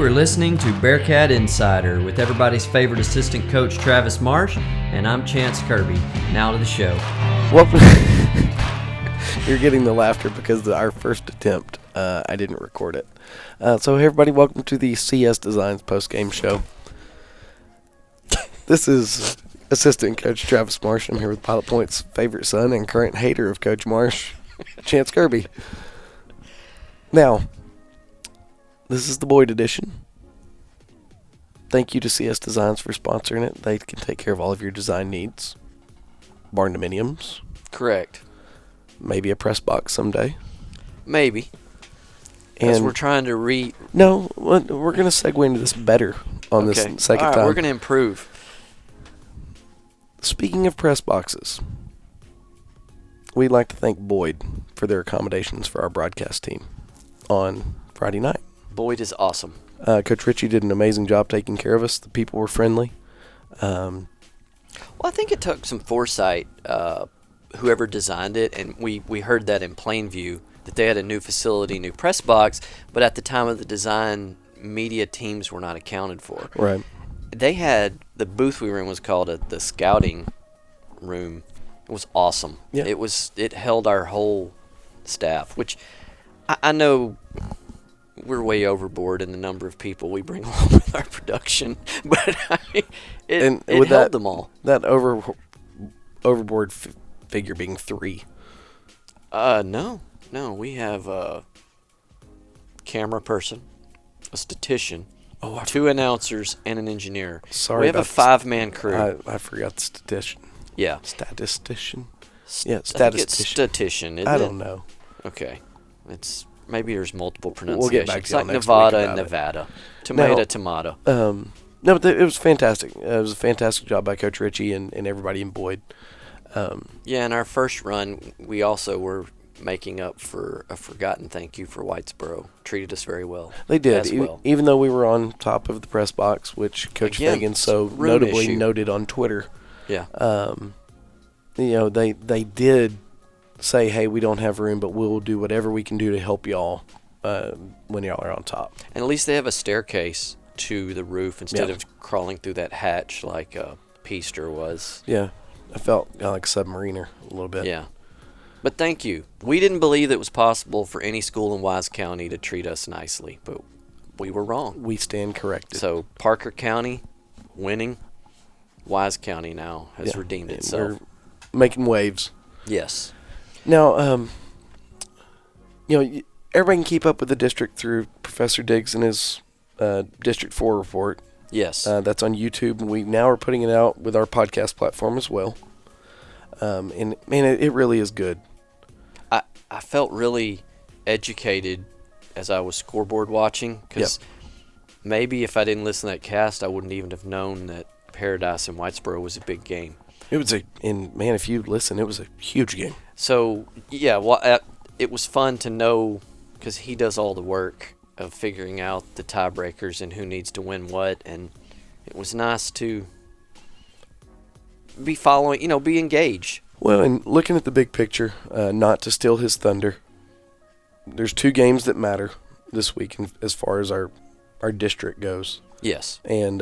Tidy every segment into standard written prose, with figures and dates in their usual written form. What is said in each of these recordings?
are listening to Bearcat Insider with everybody's favorite assistant coach, Travis Marsh, and I'm Chance Kirby. Now to the show. Welcome. You're getting the laughter because our first attempt, I didn't record it. So, hey everybody, welcome to the CS Designs post-game show. This is assistant coach Travis Marsh. I'm here with Pilot Point's favorite son and current hater of Coach Marsh, Chance Kirby. Now, this is the Boyd edition. Thank you to CS Designs for sponsoring it. They can take care of all of your design needs. Barn dominiums. Correct. Maybe a press box someday. Maybe. Because we're trying to No, we're going to segue into this better on this second time. We're going to improve. Speaking of press boxes, we'd like to thank Boyd for their accommodations for our broadcast team on Friday night. Boyd is awesome. Coach Ritchie did an amazing job taking care of us. The people were friendly. Well, I think it took some foresight, whoever designed it, and we heard that in Plainview, that they had a new facility, new press box, but at the time of the design, media teams were not accounted for. Right. They had, the booth we were in was called the scouting room. It was awesome. Yeah. It held our whole staff, which I know we're way overboard in the number of people we bring along with our production, but I mean, it held them all. That overboard figure being 3. No, we have a camera person, a statistician, 2 announcers, and an engineer. Sorry, we have a 5-man crew. I forgot the statistician. Yeah, statistician. Yeah, statistician. I think it's statistician. Isn't I don't know. Okay, maybe there's multiple pronunciations. We'll get back to it's like next Nevada week and about Nevada. Now, Tomato. No, but it was fantastic. It was a fantastic job by Coach Ritchie and everybody in Boyd. Yeah, in our first run, we also were making up for a forgotten thank you for Whitesboro. Treated us very well. They did, well. even though we were on top of the press box, which Coach Fagan so notably noted on Twitter. Yeah. They did say, hey, we don't have room, but we'll do whatever we can do to help y'all when y'all are on top. And at least they have a staircase to the roof instead of crawling through that hatch like Peaster was. Yeah. I felt like a submariner a little bit. Yeah. But thank you. We didn't believe it was possible for any school in Wise County to treat us nicely, but we were wrong. We stand corrected. So Parker County winning, Wise County now has redeemed itself. We're making waves. Yes. Now, everybody can keep up with the district through Professor Diggs and his District 4 report. Yes. That's on YouTube, and we now are putting it out with our podcast platform as well. And, man, it really is good. I felt really educated as I was scoreboard watching, because maybe if I didn't listen to that cast, I wouldn't even have known that Paradise and Whitesboro was a big game. It was if you listen, it was a huge game. So, yeah, it was fun to know, because he does all the work of figuring out the tiebreakers and who needs to win what, and it was nice to be following, be engaged. Well, and looking at the big picture, not to steal his thunder, there's 2 games that matter this week as far as our district goes. Yes. And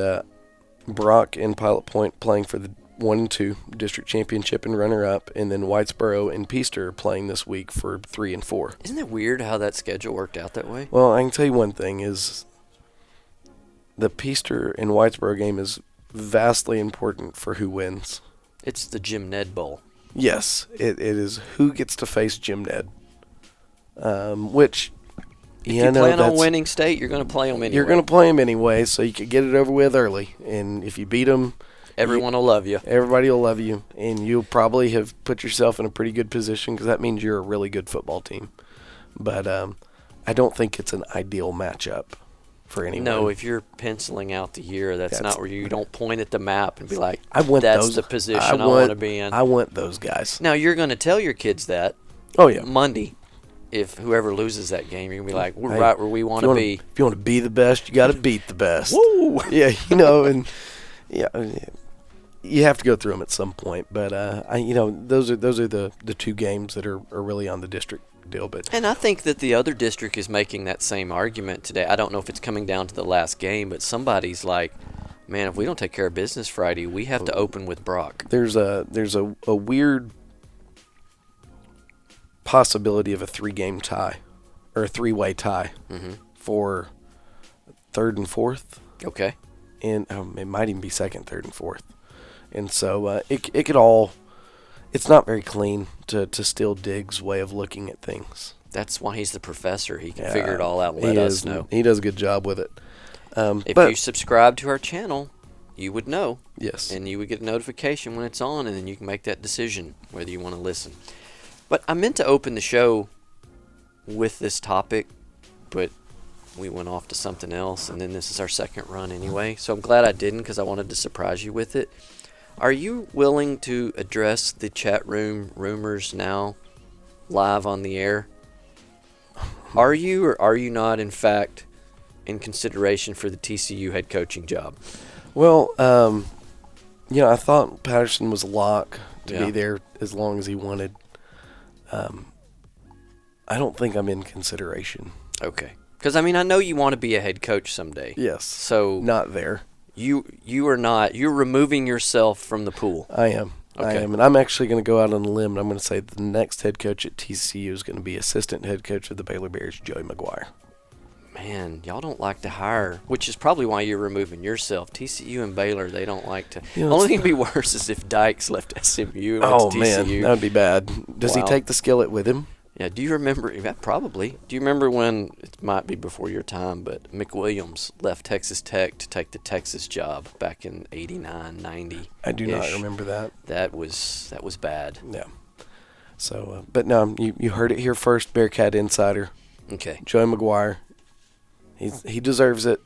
Brock and Pilot Point playing for the 1 and 2 district championship and runner-up, and then Whitesboro and Peaster are playing this week for 3 and 4. Isn't it weird how that schedule worked out that way? Well, I can tell you one thing is the Peaster and Whitesboro game is vastly important for who wins. It's the Jim Ned Bowl. Yes, it is who gets to face Jim Ned, which... If you plan on winning state, you're going to play them anyway. You're going to play them anyway, so you can get it over with early. And if you beat them... Everyone will love you. Everybody will love you, and you'll probably have put yourself in a pretty good position because that means you're a really good football team. But I don't think it's an ideal matchup for anyone. No, if you're penciling out the year, that's not where you don't point at the map and be like, that's the position I want to be in. I want those guys. Now, you're going to tell your kids that Monday. If whoever loses that game, you're going to be like, we're right where we want to be. If you want to be the best, you got to beat the best. Woo! Yeah, and you have to go through them at some point. But those are the two games that are really on the district deal. But And I think that the other district is making that same argument today. I don't know if it's coming down to the last game, but somebody's like, man, if we don't take care of business Friday, we have to open with Brock. there's a weird possibility of a 3-game tie or a 3-way tie for third and fourth. Okay. And it might even be second, third, and fourth. And so it could all – it's not very clean to steal Diggs' way of looking at things. That's why he's the professor. He can figure it all out and let us know. He does a good job with it. If you subscribe to our channel, you would know. Yes. And you would get a notification when it's on, and then you can make that decision whether you want to listen. But I meant to open the show with this topic, but we went off to something else, and then this is our second run anyway. So I'm glad I didn't, because I wanted to surprise you with it. Are you willing to address the chat room rumors now live on the air? Are you or are you not, in fact, in consideration for the TCU head coaching job? Well, I thought Patterson was a lock to be there as long as he wanted. I don't think I'm in consideration. Okay. Because, I mean, I know you want to be a head coach someday. Yes. So not there. You are not. You're removing yourself from the pool. I am. Okay. I am. And I'm actually going to go out on a limb, and I'm going to say the next head coach at TCU is going to be assistant head coach of the Baylor Bears, Joey McGuire. Man, y'all don't like to hire, which is probably why you're removing yourself. TCU and Baylor, they don't like to. The only thing to be worse is if Dykes left SMU and went to TCU. Man, that would be bad. Does he take the skillet with him? Yeah, do you remember, probably, do you remember when, it might be before your time, but McWilliams left Texas Tech to take the Texas job back in 89, 90? I do not remember that. That was bad. Yeah. So, but no, you heard it here first, Bearcat Insider. Okay. Joey McGuire. He deserves it.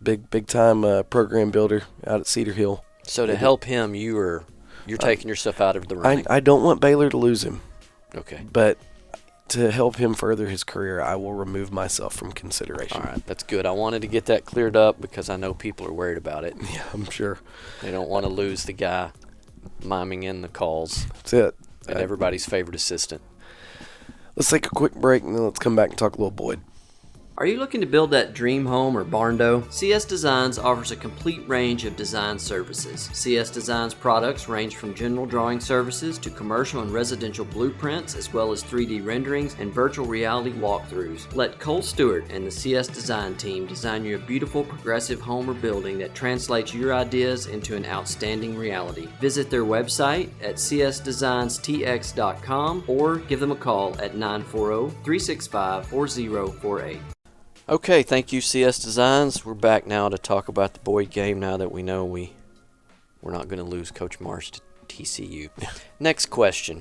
Big time program builder out at Cedar Hill. So to help him, you're taking yourself out of the running. I don't want Baylor to lose him. Okay. But to help him further his career, I will remove myself from consideration. All right, that's good. I wanted to get that cleared up because I know people are worried about it. Yeah, I'm sure. They don't want to lose the guy miming in the calls. That's it. And everybody's favorite assistant. Let's take a quick break, and then let's come back and talk a little Boyd. Are you looking to build that dream home or barn-dough? CS Designs offers a complete range of design services. CS Designs products range from general drawing services to commercial and residential blueprints, as well as 3D renderings and virtual reality walkthroughs. Let Cole Stewart and the CS Design team design you a beautiful progressive home or building that translates your ideas into an outstanding reality. Visit their website at csdesignstx.com or give them a call at 940-365-4048. Okay, thank you, CS Designs. We're back now to talk about the Boyd game now that we know we're not going to lose Coach Marsh to TCU. Next question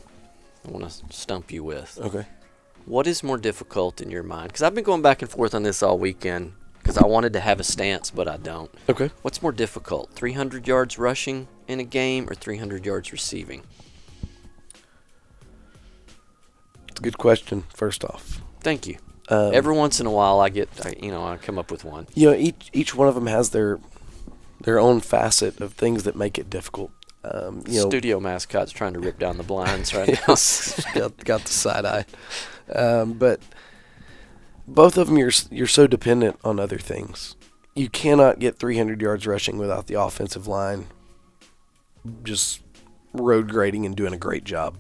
I want to stump you with. Okay. What is more difficult in your mind? Because I've been going back and forth on this all weekend because I wanted to have a stance, but I don't. Okay. What's more difficult, 300 yards rushing in a game or 300 yards receiving? It's a good question, first off. Thank you. Every once in a while, I come up with one. Each one of them has their own facet of things that make it difficult. Studio mascot's trying to rip down the blinds right now. got the side eye. But both of them, you're so dependent on other things. You cannot get 300 yards rushing without the offensive line just road grading and doing a great job.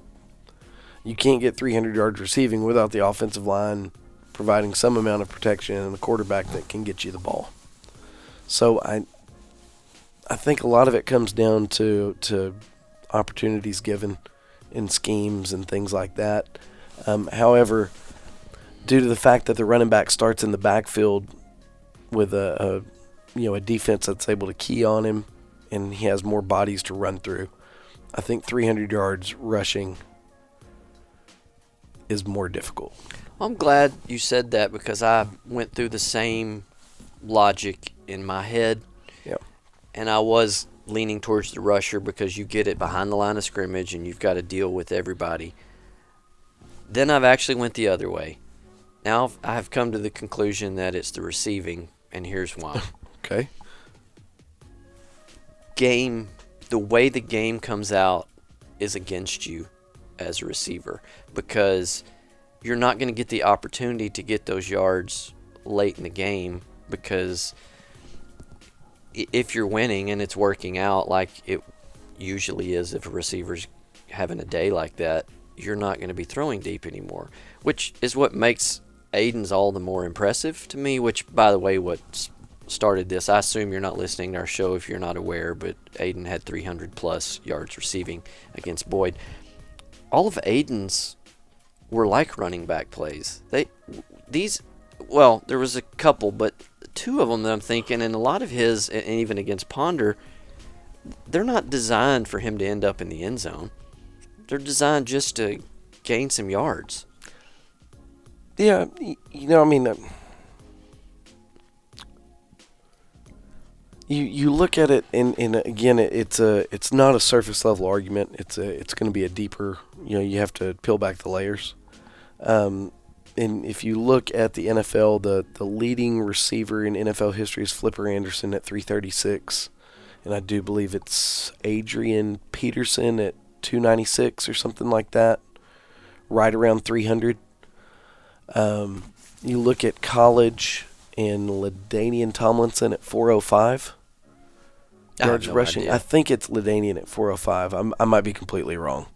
You can't get 300 yards receiving without the offensive line providing some amount of protection and a quarterback that can get you the ball. So I think a lot of it comes down to opportunities given in schemes and things like that. However, due to the fact that the running back starts in the backfield with a defense that's able to key on him and he has more bodies to run through, I think 300 yards rushing is more difficult. I'm glad you said that because I went through the same logic in my head. Yeah. And I was leaning towards the rusher because you get it behind the line of scrimmage and you've got to deal with everybody. Then I've actually went the other way. Now I've come to the conclusion that it's the receiving, and here's why. Okay. Game the way the game comes out is against you as a receiver, because you're not going to get the opportunity to get those yards late in the game, because if you're winning and it's working out like it usually is, if a receiver's having a day like that, you're not going to be throwing deep anymore, which is what makes Aiden's all the more impressive to me, which, by the way, what started this, I assume you're not listening to our show if you're not aware, but Aiden had 300-plus yards receiving against Boyd. All of Aiden's were like running back plays. Well, there was a couple, but two of them that I'm thinking, and a lot of his, and even against Ponder, they're not designed for him to end up in the end zone. They're designed just to gain some yards. Yeah, I mean, you look at it, and again, it's not a surface level argument. It's going to be a deeper. You have to peel back the layers. And if you look at the NFL, the leading receiver in NFL history is Flipper Anderson at 336, and I do believe it's Adrian Peterson at 296 or something like that, right around 300. You look at college and LaDainian Tomlinson at 405 yards rushing. Idea. I think it's LaDainian at 405. I might be completely wrong.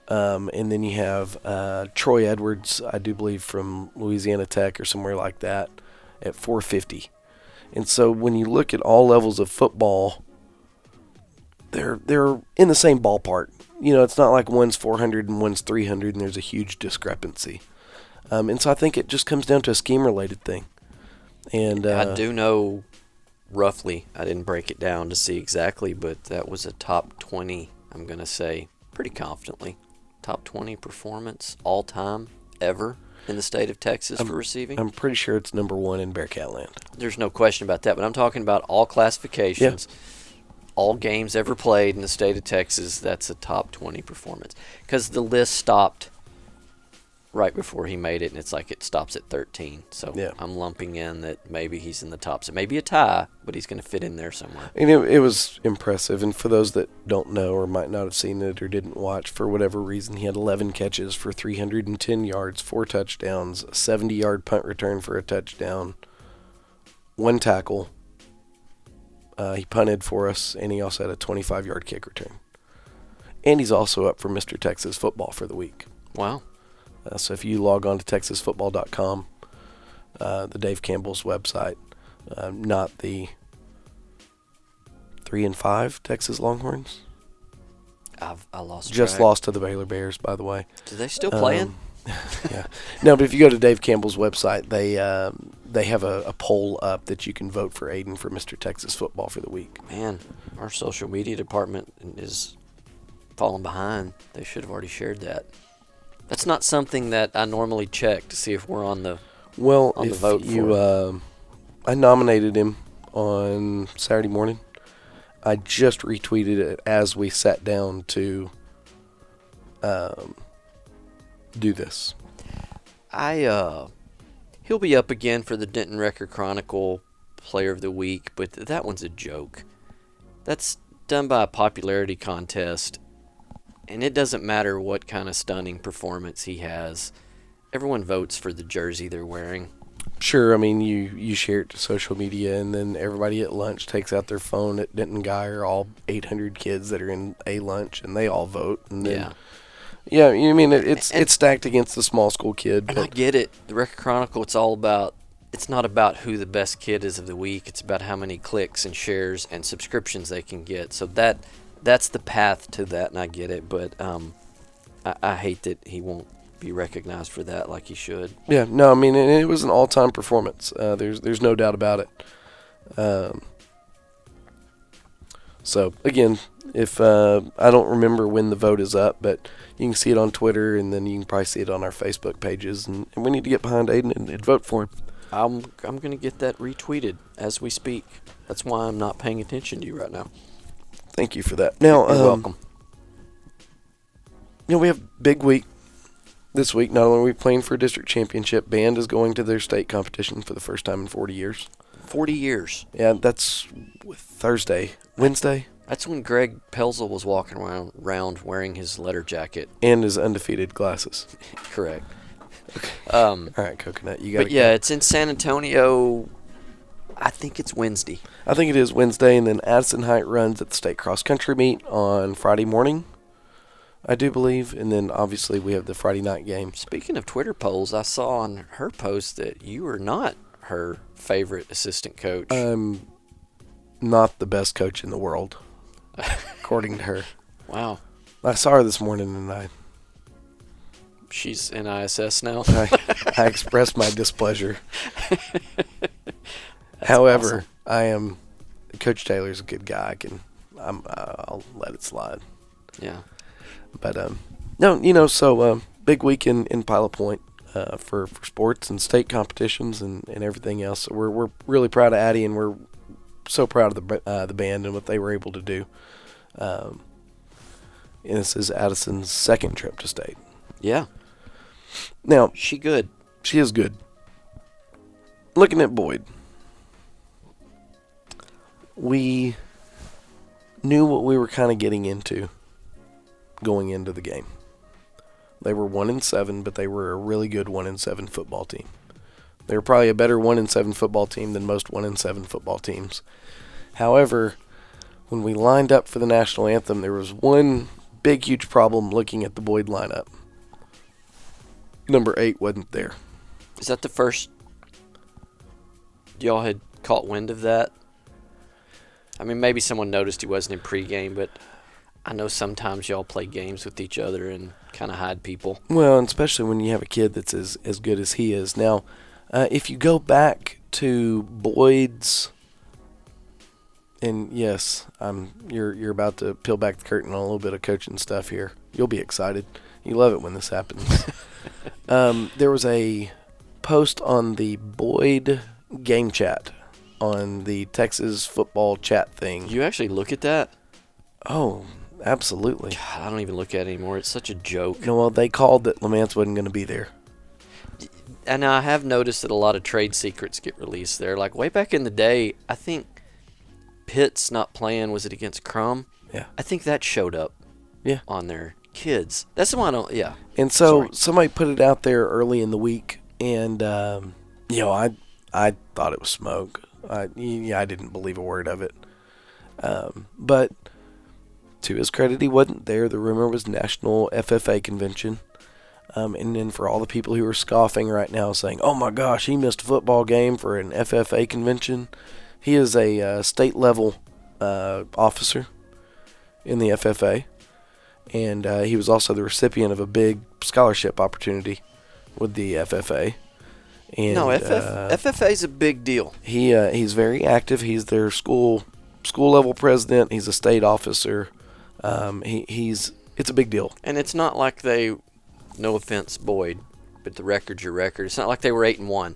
And then you have Troy Edwards, I do believe from Louisiana Tech or somewhere like that, at 450. And so when you look at all levels of football, they're in the same ballpark. It's not like one's 400 and one's 300 and there's a huge discrepancy. And so I think it just comes down to a scheme-related thing. And I do know roughly, I didn't break it down to see exactly, but that was a top 20, I'm going to say pretty confidently, top 20 performance all time ever in the state of Texas for receiving. I'm pretty sure it's number one in Bearcat land. There's no question about that, but I'm talking about all classifications, all games ever played in the state of Texas. That's a top 20 performance, because the list stopped right before he made it, and it's like it stops at 13. So I'm lumping in that maybe he's in the top. So maybe a tie, but he's going to fit in there somewhere. And it was impressive. And for those that don't know or might not have seen it or didn't watch, for whatever reason, he had 11 catches for 310 yards, 4 touchdowns, a 70-yard punt return for a touchdown, 1 tackle. He punted for us, and he also had a 25-yard kick return. And he's also up for Mr. Texas Football for the week. Wow. So if you log on to TexasFootball.com, the Dave Campbell's website, not the 3-5 Texas Longhorns. I lost Just track. lost to the Baylor Bears, by the way. Do they still playing? Yeah. No, but if you go to Dave Campbell's website, they have a poll up that you can vote for Aiden for Mr. Texas Football for the week. Man, our social media department is falling behind. They should have already shared that. That's not something that I normally check to see if we're on the vote for. I nominated him on Saturday morning. I just retweeted it as we sat down to do this. He'll be up again for the Denton Record Chronicle Player of the Week, but that one's a joke. That's done by a popularity contest. And it doesn't matter what kind of stunning performance he has. Everyone votes for the jersey they're wearing. Sure, I mean, you share it to social media, and then everybody at lunch takes out their phone at Denton Guyer, all 800 kids that are in a lunch, and they all vote. And then, I mean, it's stacked against the small school kid. And I get it. The Record Chronicle, it's not about who the best kid is of the week. It's about how many clicks and shares and subscriptions they can get. So that's the path to that, and I get it, but I hate that he won't be recognized for that like he should. Yeah, no, I mean, it was an all-time performance. There's no doubt about it. So, again, if I don't remember when the vote is up, but you can see it on Twitter, and then you can probably see it on our Facebook pages, and we need to get behind Aiden and vote for him. I'm going to get that retweeted as we speak. That's why I'm not paying attention to you right now. Thank you for that. Now, you're welcome. We have big week this week. Not only are we playing for a district championship, band is going to their state competition for the first time in 40 years. 40 years. Yeah, that's Thursday. Wednesday? That's when Greg Pelzel was walking around wearing his letter jacket. And his undefeated glasses. Correct. All right, Coconut, you got. But yeah, it's in San Antonio. I think it's Wednesday. I think it is Wednesday, and then Addison Height runs at the state cross country meet on Friday morning, I do believe, and then obviously we have the Friday night game. Speaking of Twitter polls, I saw on her post that you are not her favorite assistant coach. I'm not the best coach in the world, according to her. Wow. I saw her this morning, and She's in ISS now. I expressed my displeasure. However, awesome. Coach Taylor's a good guy. I'll let it slide. Yeah. But no, so big week in Pilot Point for sports and state competitions and everything else. So we're really proud of Addie, and we're so proud of the band and what they were able to do. And this is Addison's second trip to state. Yeah. Now She good. She is good. Looking at Boyd, we knew what we were kind of getting into going into the game. They were 1-7, but they were a really good 1-7 football team. They were probably a better 1-7 football team than most 1-7 football teams. However, when we lined up for the national anthem, there was one big, huge problem looking at the Boyd lineup. Number 8 wasn't there. Is that the first y'all had caught wind of that? I mean, maybe someone noticed he wasn't in pregame, but I know sometimes y'all play games with each other and kind of hide people. Well, and especially when you have a kid that's as good as he is. Now, if you go back to Boyd's, and yes, you're about to peel back the curtain on a little bit of coaching stuff here. You'll be excited. You love it when this happens. There was a post on the Boyd game chat on the Texas football chat thing. You actually look at that? Oh, absolutely. God, I don't even look at it anymore. It's such a joke. No, well, they called that Lamance wasn't going to be there. And I have noticed that a lot of trade secrets get released there. Like way back in the day, I think Pitt's not playing, was it against Crum? Yeah. I think that showed up on their kids. That's the one yeah. And so somebody put it out there early in the week, and, I thought it was smoke. I didn't believe a word of it. But to his credit, he wasn't there. The rumor was National FFA Convention. And then for all the people who are scoffing right now saying, oh my gosh, he missed a football game for an FFA convention. He is a state-level officer in the FFA. And he was also the recipient of a big scholarship opportunity with the FFA. And, FFA is a big deal. He's very active. He's their school level president. He's a state officer. It's a big deal. And it's not like they, no offense, Boyd, but the record's your record. It's not like they were 8-1.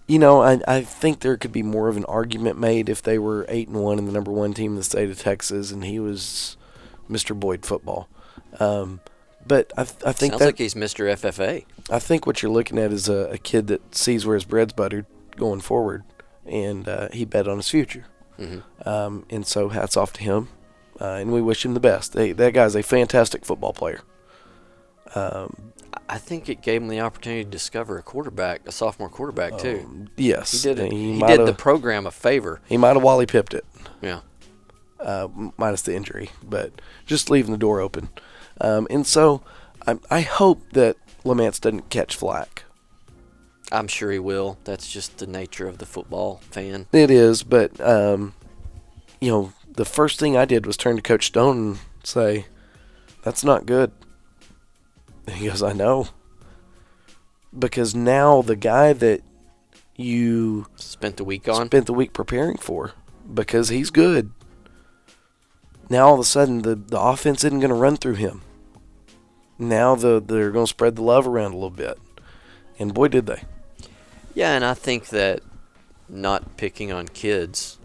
You know, I think there could be more of an argument made if they were 8-1 and the number one team in the state of Texas, and he was Mr. Boyd football. But I think sounds like he's Mr. FFA. I think what you're looking at is a kid that sees where his bread's buttered going forward, and he bet on his future. Mm-hmm. And so hats off to him, and we wish him the best. That guy's a fantastic football player. I think it gave him the opportunity to discover a sophomore quarterback too. Yes, he did. He did the program a favor. He might have Wally pipped it. Yeah. Minus the injury, but just leaving the door open. And so I hope that Lamance doesn't catch flack. I'm sure he will. That's just the nature of the football fan. It is, but, the first thing I did was turn to Coach Stone and say, that's not good. And he goes, I know. Because now the guy that you spent the week preparing for, because he's good, now all of a sudden the offense isn't going to run through him. Now they're going to spread the love around a little bit. And boy, did they. Yeah, and I think that not picking on kids,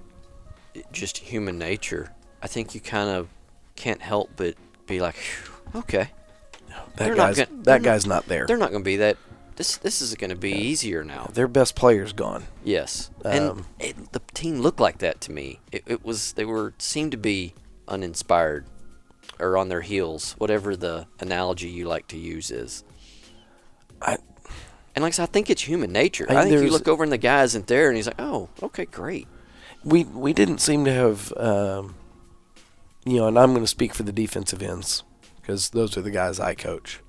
just human nature, I think you kind of can't help but be like, okay. That guy's not there. They're not going to be that. This is going to be easier now. Their best player's gone. Yes, and the team looked like that to me. They seemed to be uninspired or on their heels, whatever the analogy you like to use is. And like I said, I think it's human nature. I think you look over and the guy isn't there, and he's like, "Oh, okay, great." We didn't seem to have, and I'm going to speak for the defensive ends because those are the guys I coach.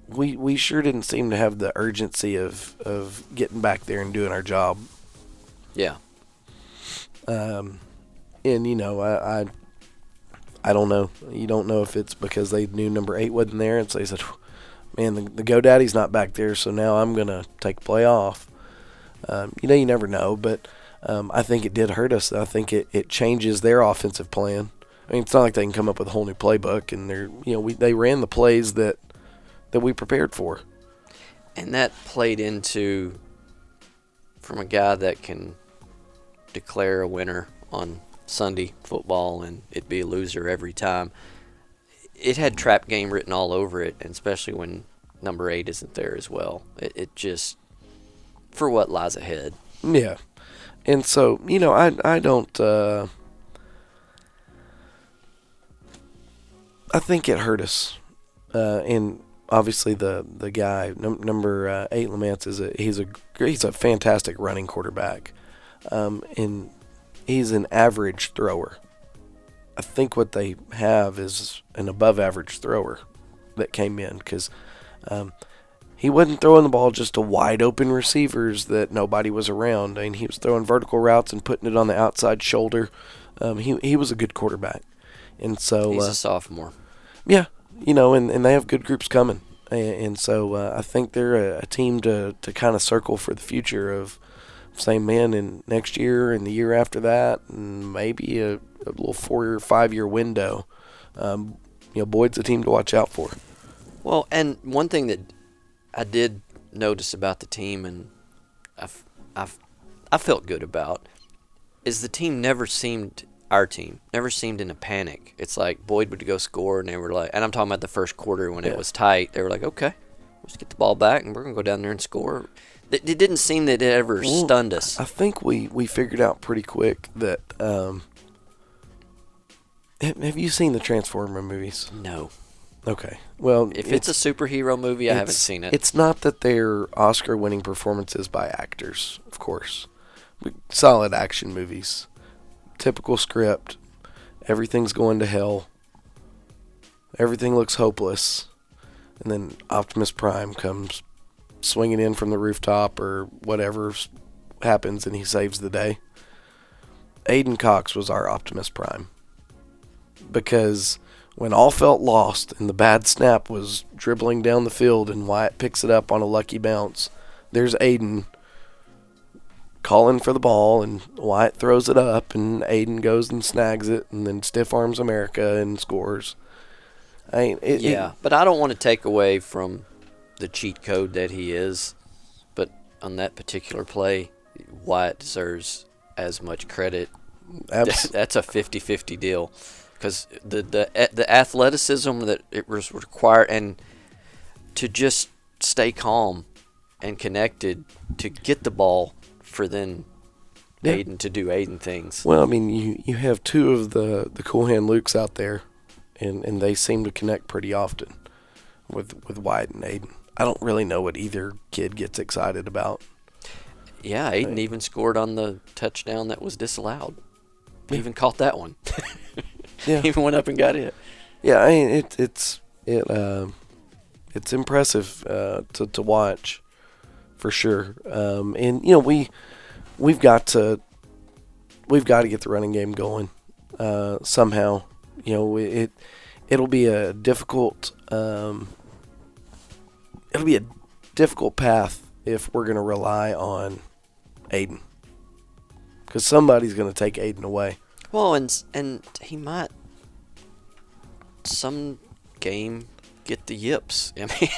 We sure didn't seem to have the urgency of getting back there and doing our job. Yeah. And I don't know. You don't know if it's because they knew number 8 wasn't there, and so they said, "Man, the GoDaddy's not back there, so now I'm gonna take play off." You never know, but I think it did hurt us. I think it changes their offensive plan. I mean, it's not like they can come up with a whole new playbook, and they ran the plays that we prepared for. And that played into, from a guy that can declare a winner on Sunday football and it be a loser every time, it had trap game written all over it, and especially when number 8 isn't there as well. It just, for what lies ahead. Yeah. And so, I don't, I think it hurt us. And obviously the guy, number 8, Lamance, he's a fantastic running quarterback. And he's an average thrower. I think what they have is an above-average thrower that came in because he wasn't throwing the ball just to wide-open receivers that nobody was around. I mean, he was throwing vertical routes and putting it on the outside shoulder. He was a good quarterback. And so he's a sophomore. Yeah, and they have good groups coming. And so I think they're a team to kind of circle for the future of saying, man, in next year and the year after that, and maybe a little 4 or 5 year window. Boyd's a team to watch out for. Well, and one thing that I did notice about the team, and I felt good about, is the team never seemed in a panic. It's like Boyd would go score, and they were like, and I'm talking about the first quarter when it was tight. They were like, okay, let's get the ball back, and we're gonna go down there and score. It didn't seem that it ever stunned us. I think we figured out pretty quick that. Have you seen the Transformer movies? No. Okay. Well, if it's a superhero movie, I haven't seen it. It's not that they're Oscar-winning performances by actors, of course. Solid action movies. Typical script. Everything's going to hell. Everything looks hopeless. And then Optimus Prime comes swinging in from the rooftop or whatever happens, and he saves the day. Aiden Cox was our Optimus Prime. Because when all felt lost and the bad snap was dribbling down the field and Wyatt picks it up on a lucky bounce, there's Aiden calling for the ball, and Wyatt throws it up, and Aiden goes and snags it, and then stiff arms America and scores. But I don't want to take away from the cheat code that he is, but on that particular play, Wyatt deserves as much credit. That's a 50-50 deal, because the athleticism that it was required, and to just stay calm and connected to get the ball for then Aiden to do Aiden things. Well, I mean, you have two of the Cool Hand Lukes out there, and they seem to connect pretty often with Wyatt and Aiden. I don't really know what either kid gets excited about. Yeah, Aiden even scored on the touchdown that was disallowed. He even caught that one. Yeah. He even went up and got it. Yeah, I mean, it's impressive to watch for sure. And we've got to get the running game going somehow. It'll be a difficult path if we're going to rely on Aiden, because somebody's going to take Aiden away. Well, and he might some game get the yips. I mean,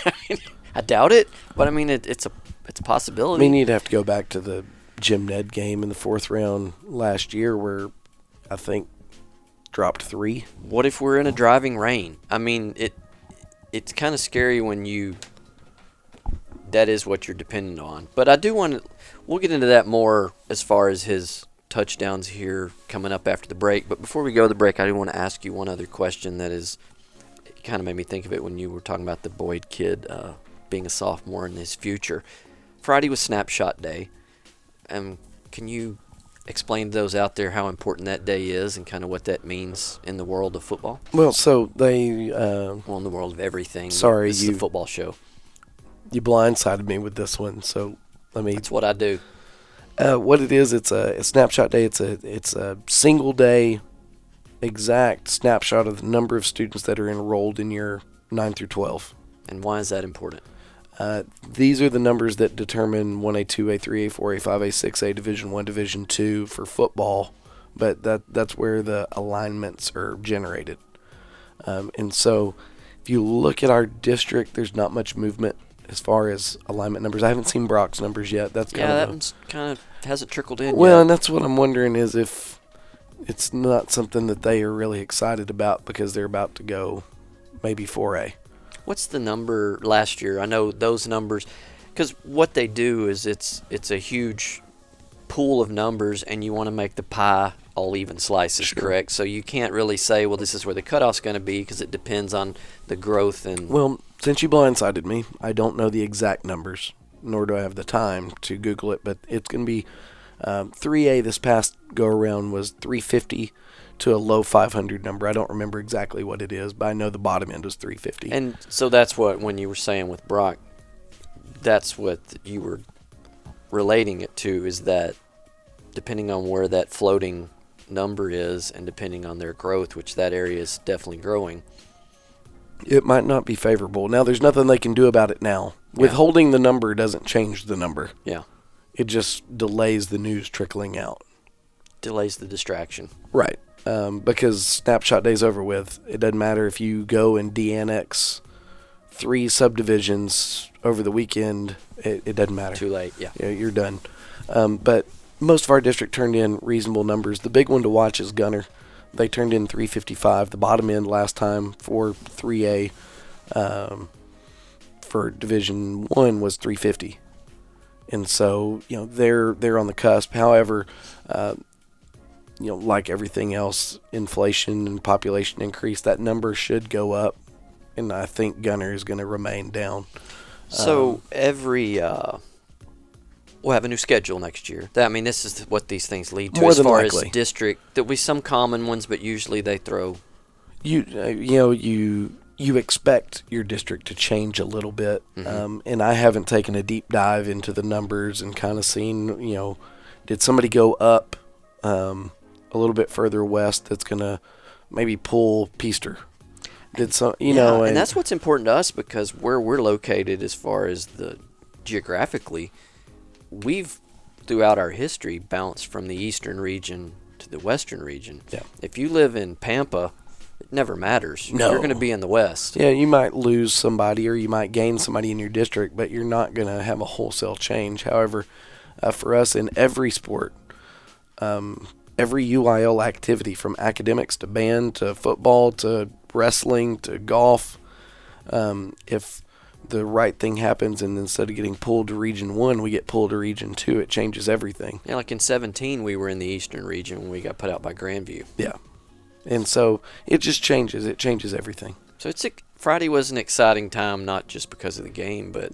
I doubt it, but I mean it's a possibility. I mean, you'd have to go back to the Jim Ned game in the 4th round last year where I think dropped 3. What if we're in a driving rain? I mean, it's kind of scary when that is what you're dependent on. But I do want to, we'll get into that more as far as his touchdowns here coming up after the break. But before we go to the break, I do want to ask you one other question that is kind of made me think of it when you were talking about the Boyd kid being a sophomore in his future. Friday was Snapshot Day. Can you explain to those out there how important that day is and kind of what that means in the world of football? Well, so they... in the world of everything. Sorry, this is a football show. You blindsided me with this one, so let me... That's what I do. What it is, it's a Snapshot Day. It's a single day exact snapshot of the number of students that are enrolled in your 9 through 12. And why is that important? These are the numbers that determine 1A, 2A, 3A, 4A, 5A, 6A, Division 1, Division 2 for football, but that's where the alignments are generated. And so if you look at our district, there's not much movement as far as alignment numbers. I haven't seen Brock's numbers yet. That's that one's kind of hasn't trickled in well, yet. And that's what I'm wondering is if it's not something that they are really excited about because they're about to go maybe 4A. What's the number last year? I know those numbers, because what they do is it's a huge pool of numbers, and you want to make the pie all even slices, Sure. correct? So you can't really say, well, this is where the cutoff's going to be, because it depends on the growth. And Well, since you blindsided me, I don't know the exact numbers, nor do I have the time to Google it, but it's going to be 3A this past go-around was 350 to a low 500 number. I don't remember exactly what it is, but I know the bottom end was 350. And so that's what, when you were saying with Brock, that's what you were relating it to, is that depending on where that floating number is and depending on their growth, which that area is definitely growing, it might not be favorable. Now, there's nothing they can do about it now. Withholding the number doesn't change the number. Yeah. It just delays the news trickling out. Delays the distraction. Right. Because Snapshot Day's over with. It doesn't matter if you go and de-annex 3 subdivisions over the weekend. It doesn't matter. Too late, yeah. You're done. But most of our district turned in reasonable numbers. The big one to watch is Gunner. They turned in 355. The bottom end last time for 3A for Division 1 was 350. And so, they're on the cusp. However, like everything else, inflation and population increase, that number should go up, and I think Gunner is going to remain down. So we'll have a new schedule next year. This is what these things lead to. More as than far likely. As district, there'll be some common ones, but usually they throw. You expect your district to change a little bit, and I haven't taken a deep dive into the numbers and kind of seen, did somebody go up a little bit further west that's going to maybe pull Peaster? Did some, and that's what's important to us, because where we're located as far as the geographically, we've throughout our history bounced from the eastern region to the western region. Yeah. If you live in Pampa, it never matters. No. You're going to be in the west. Yeah, you might lose somebody or you might gain somebody in your district, but you're not going to have a wholesale change. However, for us in every sport, every UIL activity from academics to band to football to wrestling to golf, if the right thing happens and instead of getting pulled to Region 1, we get pulled to Region 2, it changes everything. Yeah, like in 2017, we were in the eastern region when we got put out by Grandview. Yeah. And so it just changes. It changes everything. So Friday was an exciting time, not just because of the game, but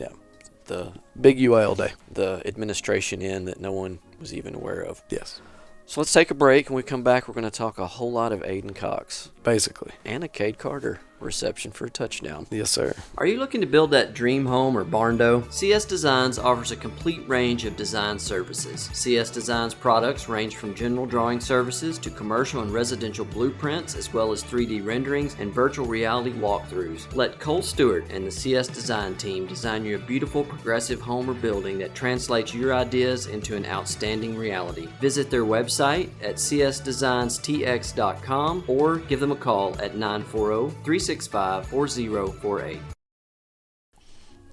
the big UIL day. The administration in that no one was even aware of. Yes. So let's take a break, and when we come back, we're going to talk a whole lot of Aiden Cox. Basically. And a Cade Carter reception for a touchdown. Yes, sir. Are you looking to build that dream home or barn dough? CS Designs offers a complete range of design services. CS Designs products range from general drawing services to commercial and residential blueprints, as well as 3D renderings and virtual reality walkthroughs. Let Cole Stewart and the CS Design team design you a beautiful progressive home or building that translates your ideas into an outstanding reality. Visit their website at csdesignstx.com or give them a call at 940-365-4048.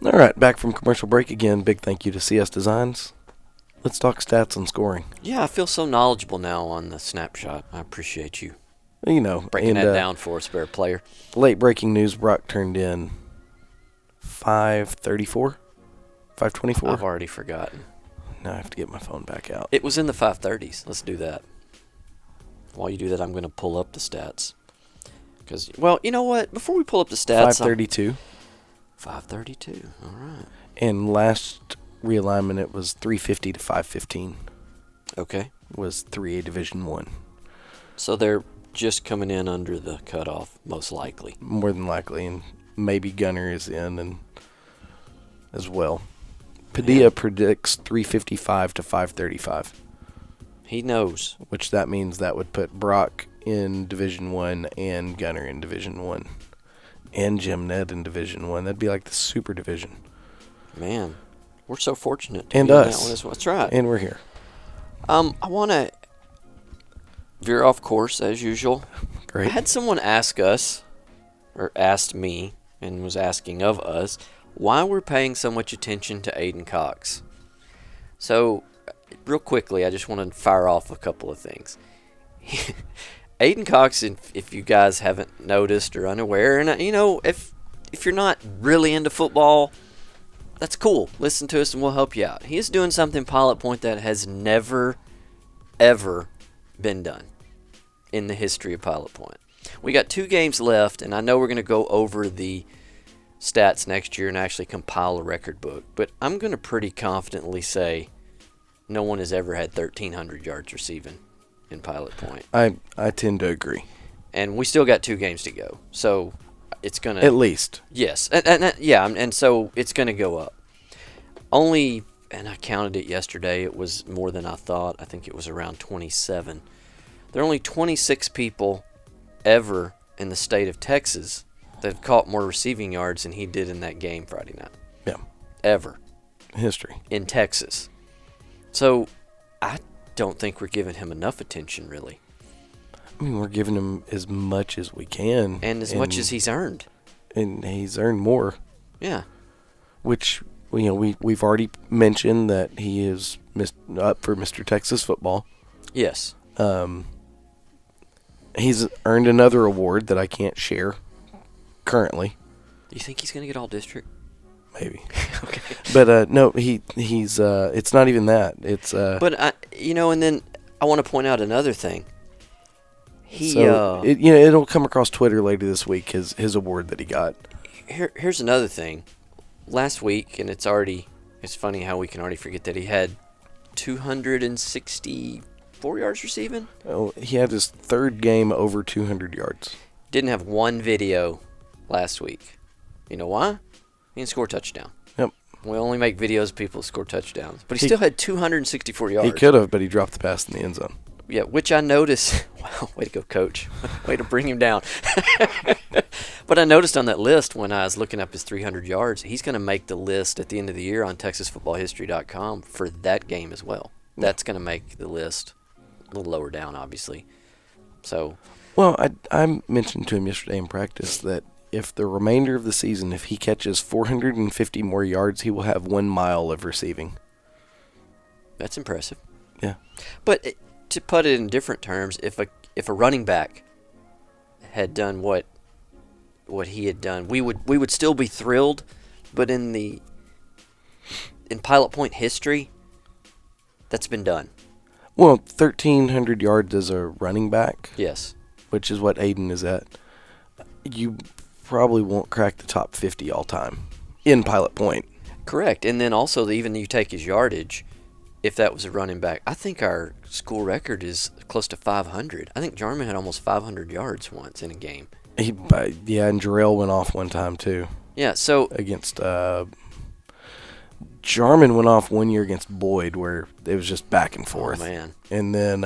All right, back from commercial break again. Big thank you to CS Designs. Let's talk stats and scoring. Yeah, I feel so knowledgeable now on the snapshot. I appreciate you breaking and, that down for a spare player. Late breaking news, Brock turned in 534, 524. I've already forgotten. Now I have to get my phone back out. It was in the 530s. Let's do that. While you do that, I'm going to pull up the stats. Because, well, you know what? Before we pull up the stats, 532. 532. All right. And last realignment, it was 350 to 515. Okay. Was 3A Division 1. So they're just coming in under the cutoff, most likely. More than likely, and maybe Gunner is in and as well. Padilla predicts 355 to 535. He knows. Which that means that would put Brock in Division 1 and Gunner in Division 1. And Jim Ned in Division 1. That'd be like the super division. Man, we're so fortunate to and be us. in that one as well. That's right. And we're here. I want to veer off course as usual. Great. I had someone ask us, or asked me, and was asking of us, why we're paying so much attention to Aiden Cox. So, real quickly, I just want to fire off a couple of things. Aiden Cox, if you guys haven't noticed or unaware, and you know, if you're not really into football, that's cool. Listen to us and we'll help you out. He is doing something Pilot Point that has never, ever been done in the history of Pilot Point. We got 2 games left, and I know we're going to go over the stats next year and actually compile a record book, but I'm going to pretty confidently say no one has ever had 1,300 yards receiving in Pilot Point. I tend to agree. And we still got 2 games to go, so it's going to... At least. Yes, and so it's going to go up. Only, and I counted it yesterday, it was more than I thought. I think it was around 27. There are only 26 people ever in the state of Texas that have caught more receiving yards than he did in that game Friday night. Yeah. Ever. History. In Texas. So, I don't think we're giving him enough attention, really. I mean, we're giving him as much as we can. And as much as he's earned. And he's earned more. Yeah. Which, you know, we've already mentioned that he is up for Mr. Texas football. Yes. He's earned another award that I can't share currently. Do you think he's going to get all district? Maybe. Okay. But no, he's it's not even that. It's But and then I want to point out another thing. It'll come across Twitter later this week, his award that he got. Here's another thing. Last week, and it's funny how we can already forget that he had 264 yards receiving. Oh, he had his 3rd game over 200 yards. Didn't have one video last week. You know why? He didn't score a touchdown. Yep. We only make videos of people who score touchdowns. But he still had 264 yards. He could have, but he dropped the pass in the end zone. Yeah, which I noticed. Wow, way to go, Coach. Way to bring him down. But I noticed on that list when I was looking up his 300 yards, he's going to make the list at the end of the year on TexasFootballHistory.com for that game as well. That's going to make the list a little lower down, obviously. So, well, I mentioned to him yesterday in practice that if the remainder of the season, if he catches 450 more yards, he will have 1 mile of receiving. That's impressive. Yeah. But to put it in different terms, if a running back had done what he had done, we would still be thrilled. But in Pilot Point history, that's been done. Well, 1,300 yards as a running back. Yes. Which is what Aiden is at. You probably won't crack the top 50 all time in Pilot Point. Correct. And then also, even you take his yardage, if that was a running back, I think our school record is close to 500. I think Jarman had almost 500 yards once in a game. And Jarrell went off one time too. Yeah, so against Jarman went off one year against Boyd where it was just back and forth. Oh man. And then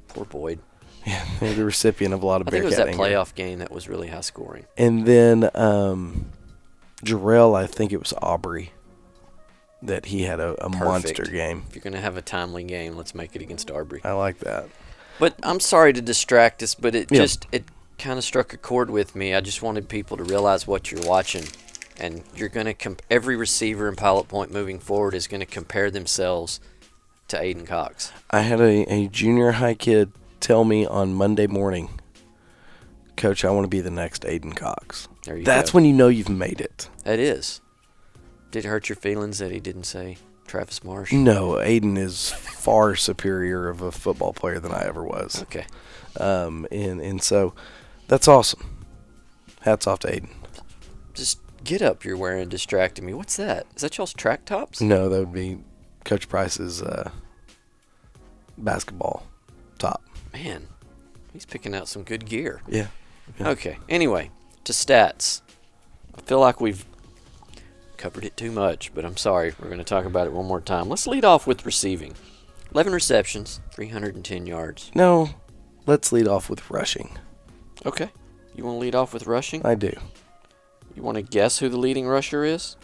poor Boyd. Yeah, the recipient of a lot of Bearcat. I think it was that anger. playoff game that was really high scoring. And then Jarrell, I think it was Aubrey that he had a monster game. If you're going to have a timely game, let's make it against Aubrey. I like that. But I'm sorry to distract us, but it kind of struck a chord with me. I just wanted people to realize what you're watching. And you're going to every receiver in Pilot Point moving forward is going to compare themselves to Aiden Cox. I had a junior high kid tell me on Monday morning, Coach, I want to be the next Aiden Cox. There you That's go. when you know you've made it. That is. Did it hurt your feelings that he didn't say Travis Marsh? No, Aiden is far superior of a football player than I ever was. Okay. And so that's awesome. Hats off to Aiden. Just get up you're wearing distracting me. What's that? Is that y'all's track tops? No, that would be Coach Price's basketball top. Man, he's picking out some good gear. Yeah. Okay. Anyway, to stats. I feel like we've covered it too much, but I'm sorry. We're going to talk about it one more time. Let's lead off with receiving. 11 receptions, 310 yards. No, let's lead off with rushing. Okay. You want to lead off with rushing? I do. You want to guess who the leading rusher is?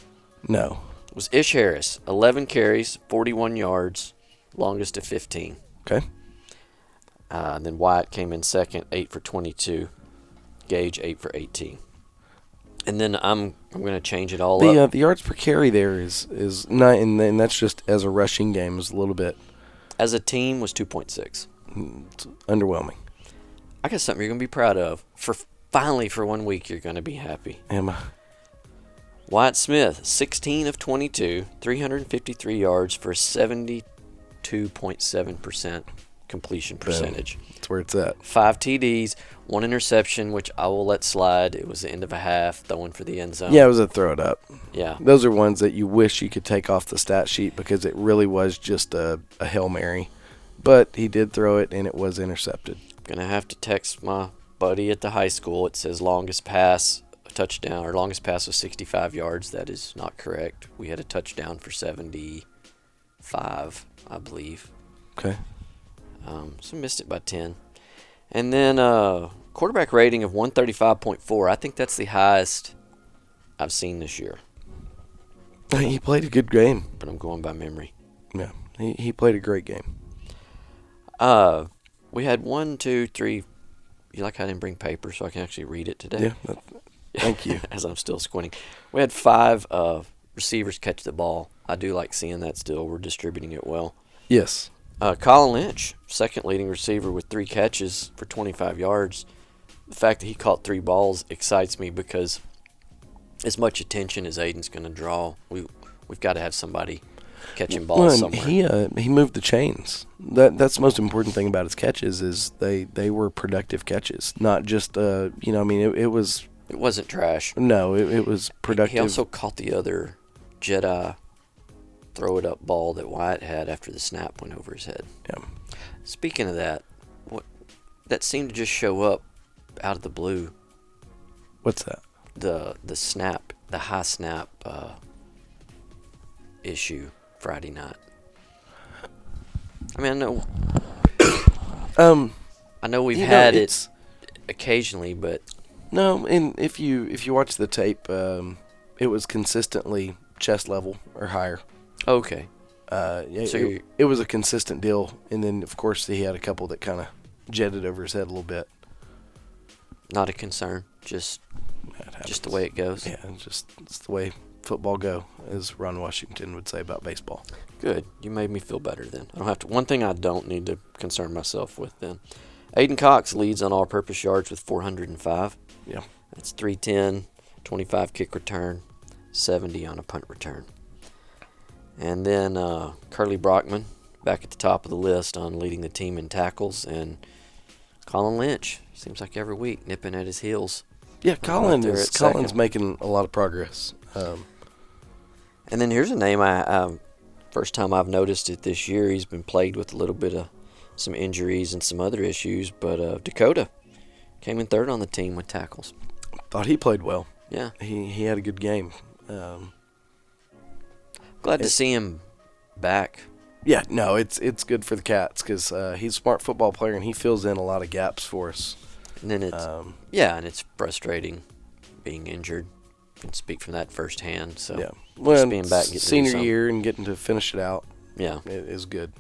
No. It was Ish Harris. 11 carries, 41 yards, longest of 15. Okay. And then Wyatt came in second, 8 for 22. Gage, 8 for 18. And then I'm going to change it all up. The yards per carry there is not, and that's just as a rushing game is a little bit. As a team was 2.6. It's underwhelming. I got something you're going to be proud of. Finally, for 1 week, you're going to be happy. Am I? Wyatt Smith, 16 of 22, 353 yards for a 72.7% completion percentage. That's where it's at. 5 TDs, 1 interception, which I will let slide. It was the end of a half, throwing for the end zone. Yeah, it was a throw it up. Yeah. Those are ones that you wish you could take off the stat sheet because it really was just a Hail Mary. But he did throw it, and it was intercepted. Going to have to text my buddy at the high school. It says longest pass, a touchdown, or longest pass was 65 yards. That is not correct. We had a touchdown for 75, I believe. Okay. So missed it by 10. And then quarterback rating of 135.4. I think that's the highest I've seen this year. He played a good game. But I'm going by memory. Yeah, he played a great game. We had 1, 2, 3. You like I didn't bring paper so I can actually read it today? Yeah, thank you. As I'm still squinting. We had 5 receivers catch the ball. I do like seeing that still. We're distributing it well. Yes. Colin Lynch, second leading receiver with 3 catches for 25 yards. The fact that he caught 3 balls excites me because as much attention as Aiden's going to draw, we've got to have somebody catching balls somewhere. He moved the chains. That's the most important thing about his catches is they were productive catches, not just it was. It wasn't trash. No, it was productive. He also caught the other Jedi throw it up ball that Wyatt had after the snap went over his head. Yeah. Speaking of that, that seemed to just show up out of the blue. What's that? The snap, the high snap issue Friday night. I mean, I know we've had it occasionally, but no. And if you watch the tape, it was consistently chest level or higher. Okay. It was a consistent deal, and then of course he had a couple that kind of jetted over his head a little bit. Not a concern, just the way it goes. Yeah, it's the way football go, as Ron Washington would say about baseball. Good. You made me feel better then. I don't have to. One thing I don't need to concern myself with then. Aiden Cox leads on all-purpose yards with 405. Yeah. That's 310, 25 kick return, 70 on a punt return. And then Curly Brockman back at the top of the list on leading the team in tackles, and Colin Lynch seems like every week nipping at his heels. Yeah, Colin's making a lot of progress. And then here's a name I first time I've noticed it this year. He's been plagued with a little bit of some injuries and some other issues, but Dakota came in third on the team with tackles. Thought he played well. Yeah, he had a good game. Glad to see him back. Yeah, no, it's good for the Cats because he's a smart football player and he fills in a lot of gaps for us. And then it's frustrating being injured. I can speak from that firsthand. So yeah, just being back, getting senior year and getting to finish it out. Yeah, it is good.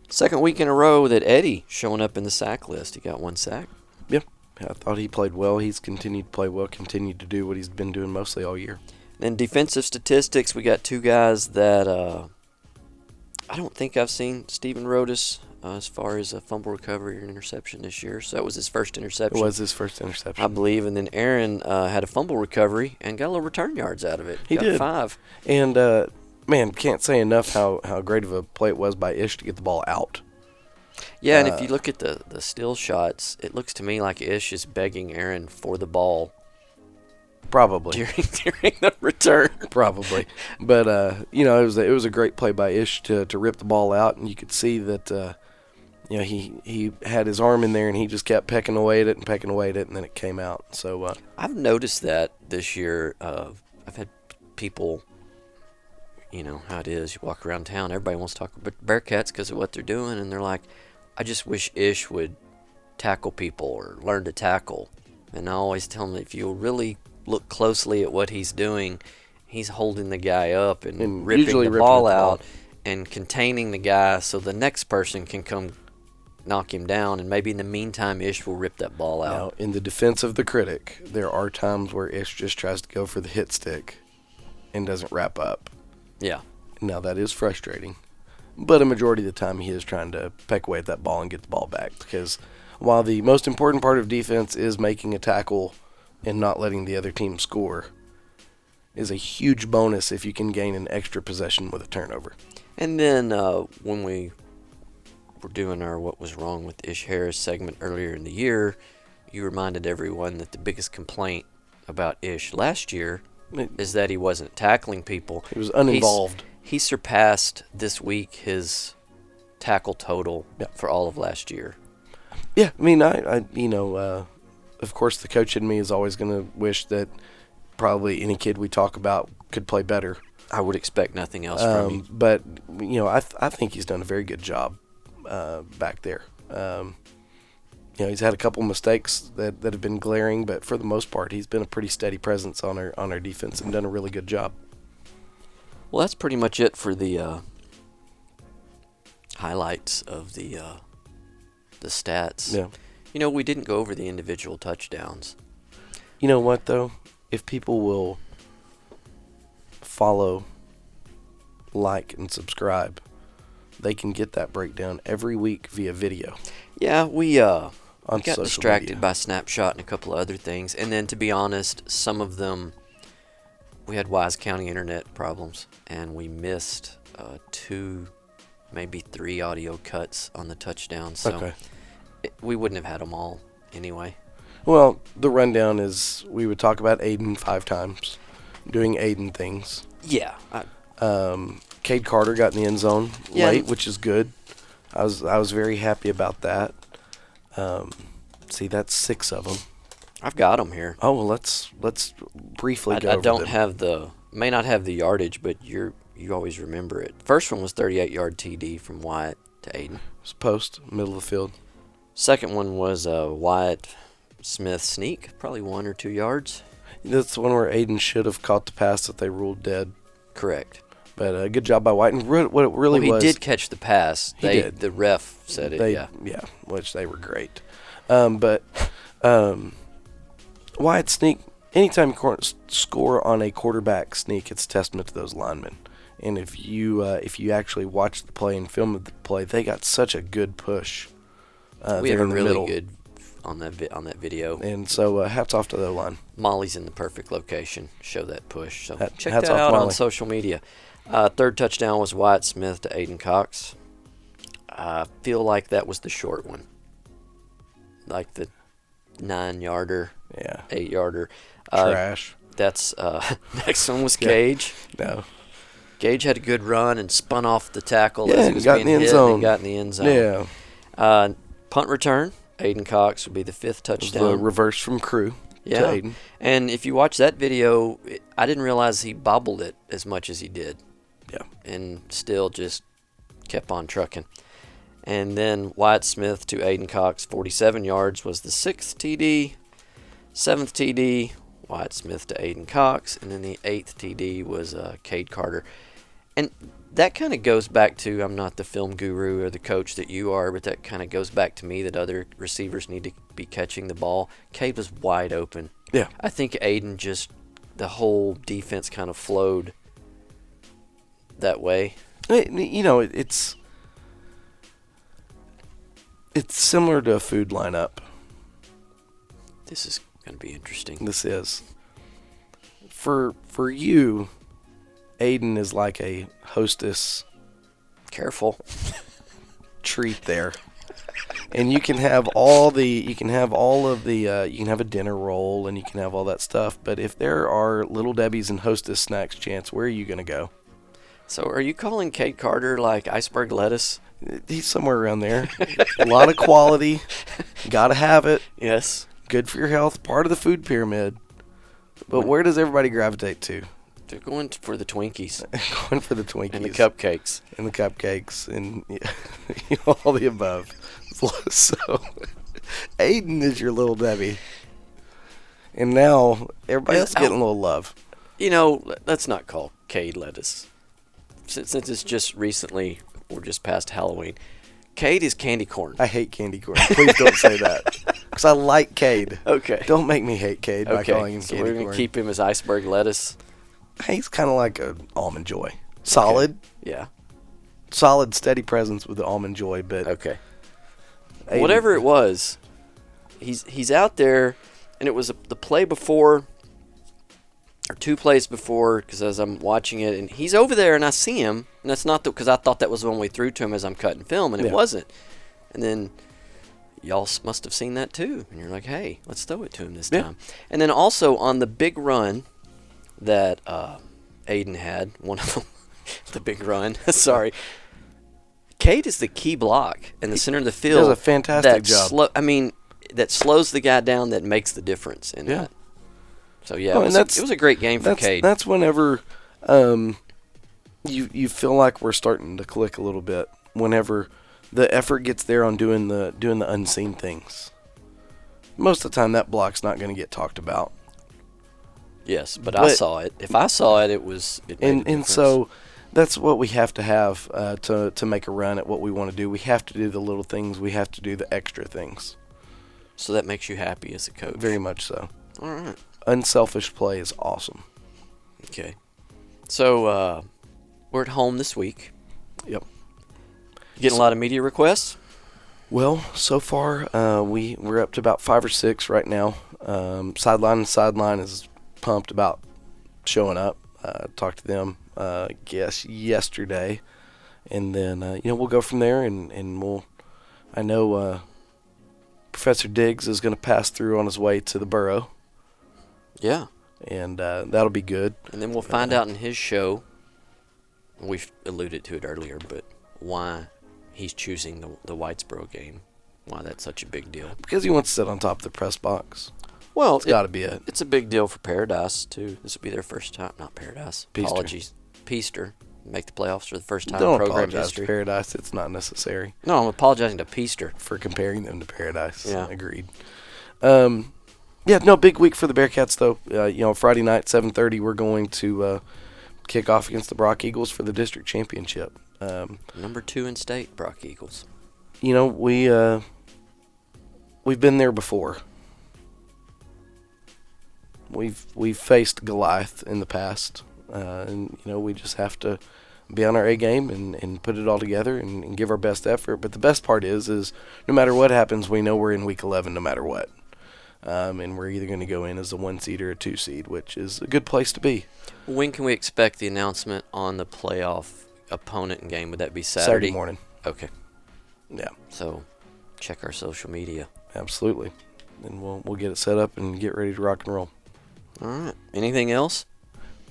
Second week in a row that Eddie showing up in the sack list. He got 1 sack. Yeah, I thought he played well. He's continued to play well. Continued to do what he's been doing mostly all year. Then defensive statistics, we got 2 guys that I don't think I've seen. Steven Rodas, as far as a fumble recovery or an interception this year. So that was his first interception. It was his first interception, I believe. And then Aaron had a fumble recovery and got a little return yards out of it. He did 5. And man, can't say enough how great of a play it was by Ish to get the ball out. Yeah, and if you look at the still shots, it looks to me like Ish is begging Aaron for the ball Probably. during the return. Probably. But, it was a great play by Ish to rip the ball out, and you could see that, he had his arm in there, and he just kept pecking away at it, and then it came out. So I've noticed that this year. I've had people, you know how it is. You walk around town, everybody wants to talk about Bearcats because of what they're doing, and they're like, I just wish Ish would tackle people or learn to tackle. And I always tell them, if you really look closely at what he's doing, he's holding the guy up and ripping the ball out and containing the guy so the next person can come knock him down, and maybe in the meantime Ish will rip that ball out. Now, in the defense of the critic, there are times where Ish just tries to go for the hit stick and doesn't wrap up. Yeah. Now, that is frustrating. But a majority of the time, he is trying to peck away at that ball and get the ball back. Because while the most important part of defense is making a tackle and not letting the other team score, is a huge bonus if you can gain an extra possession with a turnover. And then when we were doing our What Was Wrong with Ish Harris segment earlier in the year, you reminded everyone that the biggest complaint about Ish last year is that he wasn't tackling people. He was uninvolved. He surpassed this week his tackle total for all of last year. Yeah, I mean, of course, the coach in me is always going to wish that probably any kid we talk about could play better. I would expect nothing else from you. But, I think he's done a very good job back there. He's had a couple mistakes that have been glaring, but for the most part, he's been a pretty steady presence on our defense and done a really good job. Well, that's pretty much it for the highlights of the stats. Yeah. We didn't go over the individual touchdowns. You know what, though? If people will follow, like, and subscribe, they can get that breakdown every week via video. Yeah, we got social distracted media by Snapshot and a couple of other things. And then, to be honest, some of them, we had Wise County internet problems, and we missed 2, maybe 3 audio cuts on the touchdown. So we wouldn't have had them all anyway. Well, the rundown is we would talk about Aiden 5 times, doing Aiden things. Yeah. Cade Carter got in the end zone late, which is good. I was very happy about that. See, that's 6 of them. I've got them here. Oh, well, let's briefly go over them. I don't them. have may not have the yardage, but you always remember it. First one was 38-yard TD from Wyatt to Aiden. It was post, middle of the field. Second one was Wyatt Smith sneak, probably 1 or 2 yards. That's the one where Aiden should have caught the pass that they ruled dead. Correct. But good job by White. And what it really was... he did catch the pass. He did. The ref said it, Yeah, which they were great. Wyatt sneak, anytime you score on a quarterback sneak, it's a testament to those linemen. And if you actually watch the play and film the play, they got such a good push. We have a really good on that video. And so hats off to the line. Molly's in the perfect location. Show that push. So check hats that off out Molly. on social media. Third touchdown was Wyatt Smith to Aiden Cox. I feel like that was the short one. Like the 9-yarder, 8-yarder. Trash. That's next one was Gage. No. Gage had a good run and spun off the tackle as he was got in being the end hit zone. and got in the end zone. Yeah. Punt return, Aiden Cox would be the 5th touchdown. The reverse from Crew to Aiden. And if you watch that video, I didn't realize he bobbled it as much as he did. Yeah. And still just kept on trucking. And then Wyatt Smith to Aiden Cox, 47 yards, was the 6th TD. 7th TD, Wyatt Smith to Aiden Cox. And then the 8th TD was Cade Carter. And that kind of goes back to, I'm not the film guru or the coach that you are, but that kind of goes back to me that other receivers need to be catching the ball. Cade was wide open. Yeah. I think Aiden just, the whole defense kind of flowed that way. It's similar to a food lineup. This is going to be interesting. This is. For you, Aiden is like a hostess Careful. treat there. And you can have all the, you can have a dinner roll and you can have all that stuff. But if there are Little Debbie's and Hostess snacks, Chance, where are you going to go? So are you calling Cade Carter like iceberg lettuce? He's somewhere around there. A lot of quality. Got to have it. Yes. Good for your health. Part of the food pyramid. But where does everybody gravitate to? They're going for the Twinkies. Going for the Twinkies. And the cupcakes. And the cupcakes. And all the above. So, Aiden is your Little Debbie. And now, everybody else is getting a little love. You know, let's not call Cade lettuce. Since it's just recently, or just past Halloween, Cade is candy corn. I hate candy corn. Please don't say that. Because I like Cade. Okay. Don't make me hate Cade by calling him so candy we're corn. going to keep him as iceberg lettuce. He's kind of like an Almond Joy. Solid. Okay. Yeah. Solid, steady presence with the Almond Joy, but... Okay. Aiden, Whatever it was, he's out there, and it was the play before, or 2 plays before, because as I'm watching it, and he's over there, and I see him, and that's not because I thought that was the one we threw to him as I'm cutting film, and it wasn't. And then y'all must have seen that too, and you're like, hey, let's throw it to him this time. And then also on the big run that Aiden had, one of them, the big run, sorry. Cade is the key block in the center of the field. Does a fantastic job. That slows the guy down, that makes the difference in that. So, it was a great game for Cade. That's whenever you feel like we're starting to click a little bit, whenever the effort gets there on doing the unseen things. Most of the time, that block's not going to get talked about. Yes, but I saw it. If I saw it, it made a difference. And so... That's what we have to have to make a run at what we want to do. We have to do the little things. We have to do the extra things. So that makes you happy as a coach? Very much so. All right. Unselfish play is awesome. Okay. So we're at home this week. Yep. Getting a lot of media requests? Well, so far we're up to about 5 or 6 right now. Sideline is pumped about showing up. Talked to them. Guess yesterday, and then we'll go from there, and I know Professor Diggs is going to pass through on his way to the borough. Yeah, and that'll be good. And then we'll find out in his show. We've alluded to it earlier, but why he's choosing the Whitesboro game? Why that's such a big deal? Because he wants to sit on top of the press box. Well, it's got to be it. It's a big deal for Paradise too. This will be their first time. Not Paradise. Peaster. Apologies. Peaster make the playoffs for the first time Don't in program apologize history. to Paradise. It's not necessary. No, I'm apologizing to Peaster for comparing them to Paradise. Yeah, agreed. Big week for the Bearcats though. Friday night, 7:30, we're going to kick off against the Brock Eagles for the district championship. Number 2 in state, Brock Eagles. We've been there before. We've faced Goliath in the past, and we just have to be on our A game and put it all together and give our best effort. But the best part is no matter what happens, we know we're in week 11 no matter what, and we're either going to go in as a 1 seed or a 2 seed, which is a good place to be. When can we expect the announcement on the playoff opponent and game? Would that be Saturday morning? Okay. Yeah. So check our social media. Absolutely, and we'll get it set up and get ready to rock and roll. All right. Anything else?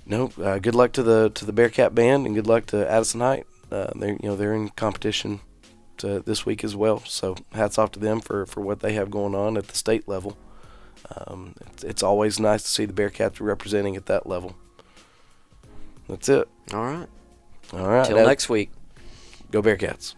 No. Good luck to the Bearcat band, and good luck to Addison Height. They're in competition this week as well. So hats off to them for what they have going on at the state level. It's always nice to see the Bearcats representing at that level. That's it. All right. All right. Till next week. Go Bearcats.